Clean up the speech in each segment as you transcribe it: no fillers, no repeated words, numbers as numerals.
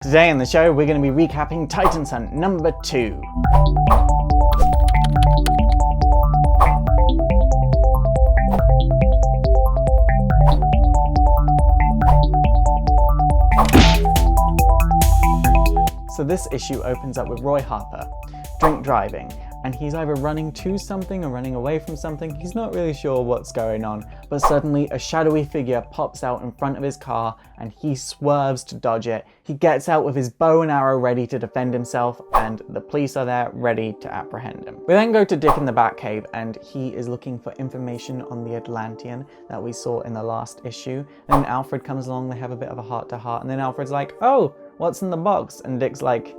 Today on the show, we're going to be recapping Titans Hunt number 2. So this issue opens up with Roy Harper, drink driving, and he's either running to something or running away from something. He's not really sure what's going on, but suddenly a shadowy figure pops out in front of his car and he swerves to dodge it. He gets out with his bow and arrow ready to defend himself, and the police are there ready to apprehend him. We then go to Dick in the Batcave, and he is looking for information on the Atlantean that we saw in the last issue. Then Alfred comes along, they have a bit of a heart-to-heart, and then Alfred's like, "Oh, what's in the box?" And Dick's like,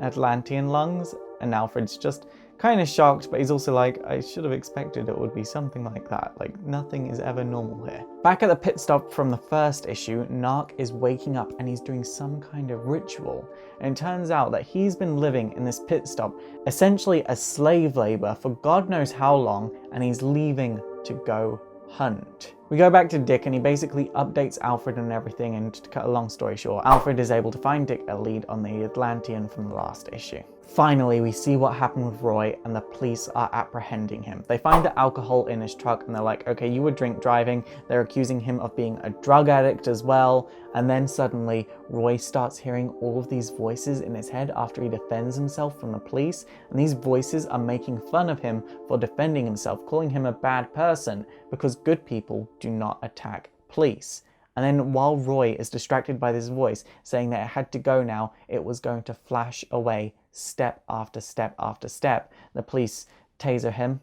"Atlantean lungs?" And Alfred's just kind of shocked, but he's also like, I should have expected it would be something like that. Like, nothing is ever normal here. Back at the pit stop from the first issue, Nark is waking up and he's doing some kind of ritual. And it turns out that he's been living in this pit stop, essentially as slave labor for God knows how long, and he's leaving to go hunt. We go back to Dick and he basically updates Alfred and everything, and to cut a long story short, Alfred is able to find Dick a lead on the Atlantean from the last issue. Finally, we see what happened with Roy and the police are apprehending him. They find the alcohol in his truck and they're like, okay, you were drink driving. They're accusing him of being a drug addict as well. And then suddenly Roy starts hearing all of these voices in his head after he defends himself from the police. And these voices are making fun of him for defending himself, calling him a bad person because good people do not attack police. And then while Roy is distracted by this voice saying that it had to go now, it was going to flash away step after step after step. The police taser him.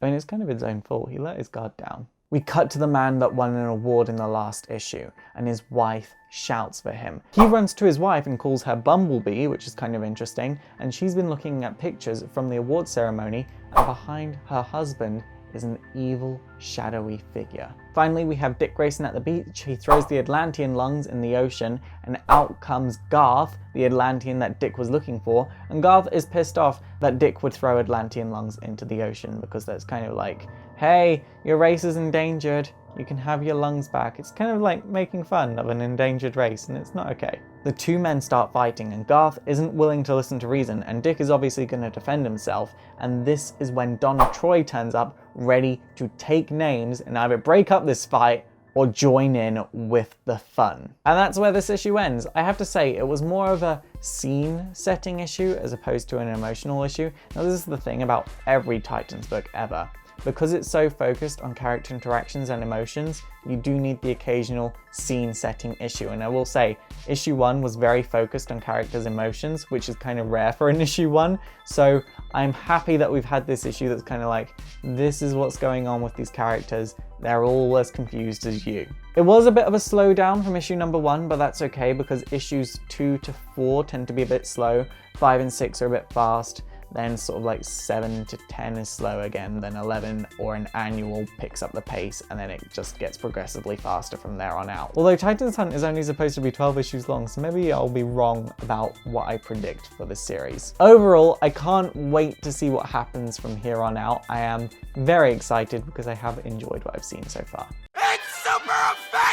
I mean, it's kind of his own fault. He let his guard down. We cut to the man that won an award in the last issue, and his wife shouts for him. He runs to his wife and calls her Bumblebee, which is kind of interesting, and she's been looking at pictures from the award ceremony, and behind her husband is an evil, shadowy figure. Finally, we have Dick Grayson at the beach. He throws the Atlantean lungs in the ocean, and out comes Garth, the Atlantean that Dick was looking for. And Garth is pissed off that Dick would throw Atlantean lungs into the ocean because that's kind of like, hey, your race is endangered. You can have your lungs back. It's kind of like making fun of an endangered race, and it's not okay. The two men start fighting, and Garth isn't willing to listen to reason, and Dick is obviously going to defend himself, and this is when Donna Troy turns up, ready to take names and either break up this fight or join in with the fun. And that's where this issue ends. I have to say, it was more of a scene setting issue as opposed to an emotional issue. Now, this is the thing about every Titans book ever. Because it's so focused on character interactions and emotions, you do need the occasional scene-setting issue. And I will say, issue 1 was very focused on characters' emotions, which is kind of rare for an issue 1. So I'm happy that we've had this issue that's kind of like, this is what's going on with these characters. They're all as confused as you. It was a bit of a slowdown from issue number 1, but that's okay because issues 2 to 4 tend to be a bit slow. 5 and 6 are a bit fast. Then sort of like 7 to 10 is slow again, then 11 or an annual picks up the pace, and then it just gets progressively faster from there on out. Although Titans Hunt is only supposed to be 12 issues long, so maybe I'll be wrong about what I predict for this series. Overall, I can't wait to see what happens from here on out. I am very excited because I have enjoyed what I've seen so far. It's super effective!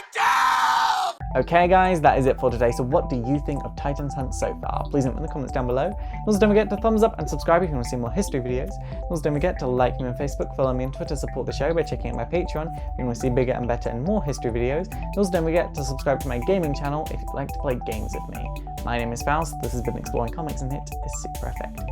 Okay guys, that is it for today. So what do you think of Titans Hunt so far? Please leave it in the comments down below. Also don't forget to thumbs up and subscribe if you want to see more history videos. Also don't forget to like me on Facebook, follow me on Twitter, support the show by checking out my Patreon if you want to see bigger and better and more history videos. Also don't forget to subscribe to my gaming channel if you'd like to play games with me. My name is Faust, this has been Exploring Comics, and it is super effective.